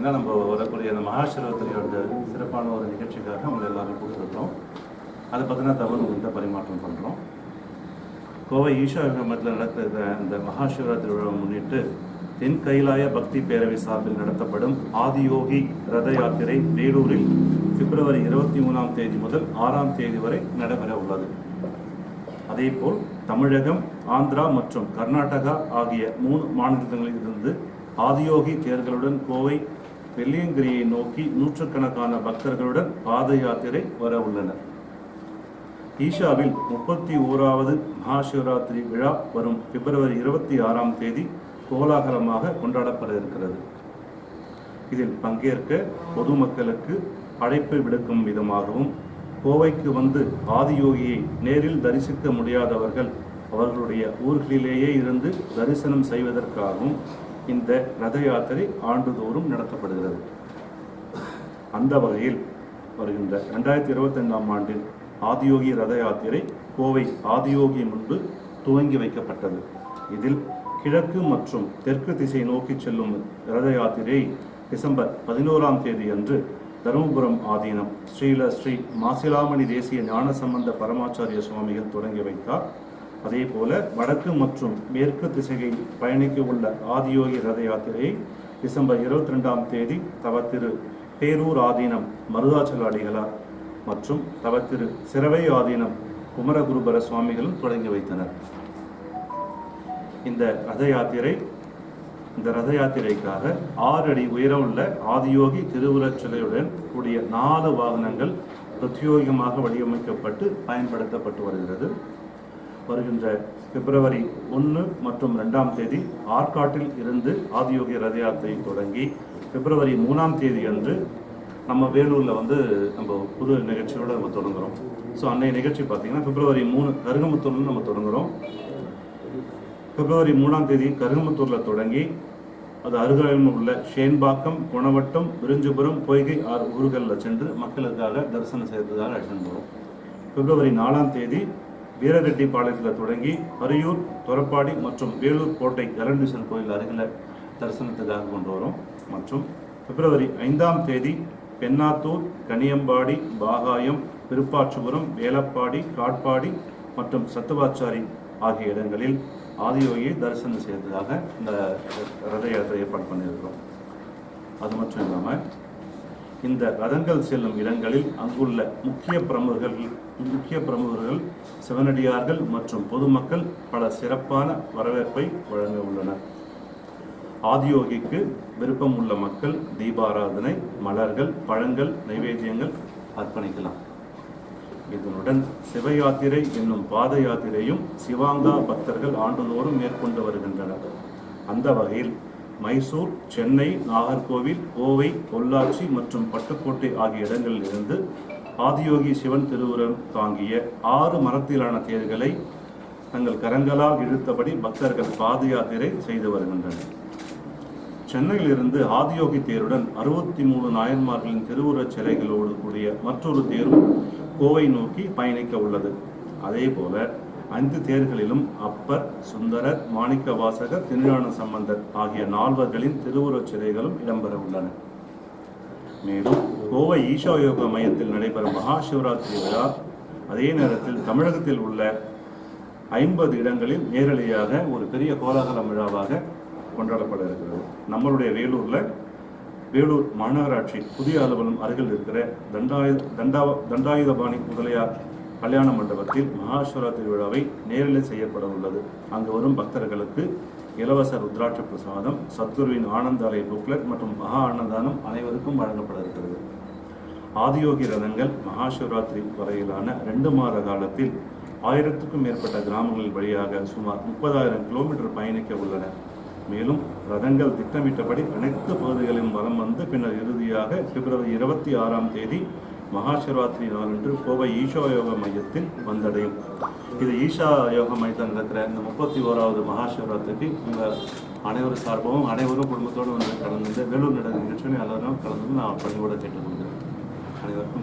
பார்த்தீங்கன்னா நம்ம வரக்கூடிய அந்த மகாசிவராத்திரியோட சிறப்பான ஒரு நிகழ்ச்சிக்காக அவங்க எல்லாரும் கூப்பிட்டுருக்கோம். அதை பற்றின தகவல் உங்கள்கிட்ட பரிமாற்றம் பண்ணுறோம். கோவை ஈஷா யோகமத்தில் நடக்கிற இந்த மகாசிவராத்திரி விழாவை முன்னிட்டு தென் கைலாய பக்தி பேரவை சார்பில் நடத்தப்படும் ஆதியோகி ரத யாத்திரை வேலூரில் பிப்ரவரி 23ஆம் தேதி முதல் 6ஆம் தேதி வரை நடைபெற உள்ளது. அதேபோல் தமிழகம், ஆந்திரா மற்றும் கர்நாடகா ஆகிய 3 மாநிலங்களில் இருந்து ஆதியோகி தேர்களுடன் கோவை வெள்ளியங்கிரியை நோக்கி நூற்றுக்கணக்கான பக்தர்களுடன் பாத யாத்திரை வர உள்ளனர். ஈஷாவில் 31வது மகாசிவராத்திரி விழா வரும் பிப்ரவரி 26ஆம் தேதி கோலாகலமாக கொண்டாடப்பட இருக்கிறது. இதில் பங்கேற்க பொதுமக்களுக்கு அழைப்பு விடுக்கும் விதமாகவும் கோவைக்கு வந்து ஆதியோகியை நேரில் தரிசிக்க முடியாதவர்கள் அவர்களுடைய ஊர்களிலேயே இருந்து தரிசனம் செய்வதற்காகவும் இந்த ரத யாத்திரை ஆண்டுதோறும் நடத்தப்படுகிறது. அந்த வகையில் வருகின்ற 2025ஆம் ஆண்டில் ஆதியோகி ரத யாத்திரை கோவை ஆதியோகி முன்பு துவங்கி வைக்கப்பட்டது. இதில் கிழக்கு மற்றும் தெற்கு திசை நோக்கி செல்லும் ரத யாத்திரையை டிசம்பர் 11ஆம் தேதி அன்று தருமபுரம் ஆதீனம் ஸ்ரீ மாசிலாமணி தேசிய ஞானசம்பந்த பரமாச்சாரிய சுவாமிகள் தொடங்கி வைத்தார். அதே போல வடக்கு மற்றும் மேற்கு திசையில் பயணிக்க உள்ள ஆதியோகி ரத யாத்திரையை டிசம்பர் 22ஆம் தேதி தவத்திரு பேரூர் ஆதீனம் மருதாச்சல அடிகளார் மற்றும் தவத்திரு சிரவை ஆதீனம் குமரகுருபர சுவாமிகளும் தொடங்கி வைத்தனர். இந்த ரத யாத்திரைக்காக 6 அடி உயரமுள்ள ஆதியோகி திருவுருவச் சிலையுடன் கூடிய 4 வாகனங்கள் பிரத்யோகமாக வடிவமைக்கப்பட்டு பயன்படுத்தப்பட்டு வருகிறது. வருகின்ற பிப்ரவரி 1 மற்றும் 2ஆம் தேதி ஆற்காட்டில் இருந்து ஆதியோகி ரத யாத்திரை தொடங்கி பிப்ரவரி 3ஆம் தேதி அன்று நம்ம வேலூரில் நம்ம புது நிகழ்ச்சியோடு நம்ம தொடங்குகிறோம். ஸோ அன்றைய நிகழ்ச்சி பார்த்திங்கன்னா பிப்ரவரி 3 கருகமுத்தூர்ல நம்ம தொடங்குகிறோம். பிப்ரவரி 3ஆம் தேதி கருகமுத்தூரில் தொடங்கி அது அருகாமையில் உள்ள ஷேன்பாக்கம், குணவட்டம், விருஞ்சிபுரம், பொய்கை ஆறு ஊர்களில் சென்று மக்களுக்காக தரிசனம் செய்வதற்காக அழைச்சிட்டு போகிறோம். பிப்ரவரி 4ஆம் தேதி வீரரெட்டிப்பாளையத்தில் தொடங்கி பரியூர், தொரப்பாடி மற்றும் வேலூர் கோட்டை கரண்டீஸ்வரர் கோயில் அருகில் தரிசனத்துக்காக கொண்டு வரோம். மற்றும் பிப்ரவரி 5ஆம் தேதி பெண்ணாத்தூர், கனியம்பாடி, பாகாயம், விருப்பாட்சிபுரம், வேலப்பாடி, காட்பாடி மற்றும் சத்துவாச்சாரி ஆகிய இடங்களில் ஆதியோகியை தரிசனம் செய்வதற்காக இந்த ரத யாத்திரை ஏற்பாடு பண்ணியிருக்கிறோம். அது மட்டும் இல்லாமல் இந்த ரதங்கள் செல்லும் இடங்களில் அங்குள்ள முக்கிய பிரமுகர்கள், சிவனடியார்கள் மற்றும் பொதுமக்கள் பல சிறப்பான வரவேற்பை வழங்க உள்ளனர். ஆதியோகிக்கு விருப்பம் உள்ள மக்கள் தீபாராதனை, மலர்கள், பழங்கள், நைவேத்தியங்கள் அர்ப்பணிக்கலாம். இதனுடன் சிவ யாத்திரை என்னும் பாத யாத்திரையும் சிவாங்கா பக்தர்கள் ஆண்டுதோறும் மேற்கொண்டு வருகின்றனர். அந்த வகையில் மைசூர், சென்னை, நாகர்கோவில், கோவை, பொள்ளாச்சி மற்றும் பட்டுக்கோட்டை ஆகிய இடங்களில் இருந்து ஆதியோகி சிவன் திருவுருவம் தாங்கிய 6 மரத்திலான தேர்களை தங்கள் கரங்களால் இழுத்தபடி பக்தர்கள் பாத யாத்திரை செய்து வருகின்றனர். சென்னையிலிருந்து ஆதியோகி தேருடன் 63 நாயன்மார்களின் திருவுருவச் சிலைகளோடு கூடிய மற்றொரு தேரும் கோவை நோக்கி பயணிக்க உள்ளது. அதே போல 5 தேர்களிலும் அப்பர், சுந்தரர், மாணிக்க வாசகர், திருஞான சம்பந்தர் ஆகிய 4வர்களின் திருவுருவச் சிலைகளும் இடம்பெற உள்ளன. மேலும் கோவை ஈஷா யோக மையத்தில் நடைபெறும் மகாசிவராத்திரி விழா அதே நேரத்தில் தமிழகத்தில் உள்ள 50 இடங்களில் நேரடியாக ஒரு பெரிய கோலாகலம் விழாவாக கொண்டாடப்பட இருக்கிறது. நம்மளுடைய வேலூர் மாநகராட்சி புதிய அலுவலகம் அருகில் இருக்கிற தண்டாயுதபாணி முதலியார் கல்யாண மண்டபத்தில் மகாசிவராத்திரி விழாவை நேரில் செய்யப்பட உள்ளது. அங்கு வரும் பக்தர்களுக்கு இலவச ருத்ராட்ச பிரசாதம், சத்குருவின் ஆனந்த அலை புக்லெட் மற்றும் மகா அன்னதானம் அனைவருக்கும் வழங்கப்பட இருக்கிறது. ஆதியோகி ரதங்கள் மகாசிவராத்திரி வரையிலான 2 மாத காலத்தில் 1000க்கும் மேற்பட்ட கிராமங்கள் வழியாக சுமார் 30,000 கிலோமீட்டர் பயணிக்க உள்ளன. மேலும் ரதங்கள் திட்டமிட்டபடி அனைத்து பகுதிகளிலும் வலம் வந்து பின்னர் இறுதியாக பிப்ரவரி 26ஆம் தேதி மகாசிவராத்திரி நாளன்று கோவை ஈஷா யோக மையத்தில் வந்தடையும். இது ஈஷா யோக மையத்தில் நடக்கிற இந்த 31வது மகாசிவராத்திரிக்கு உங்கள் அனைவரும் சார்பாகவும் அனைவரும் குடும்பத்தோடு கலந்து வேலூர் நடக்கிற நிகழ்ச்சியும் எல்லாரும் கலந்து நான் பணியோடு கேட்டுக்கொள்கிறேன். அனைவருக்கும்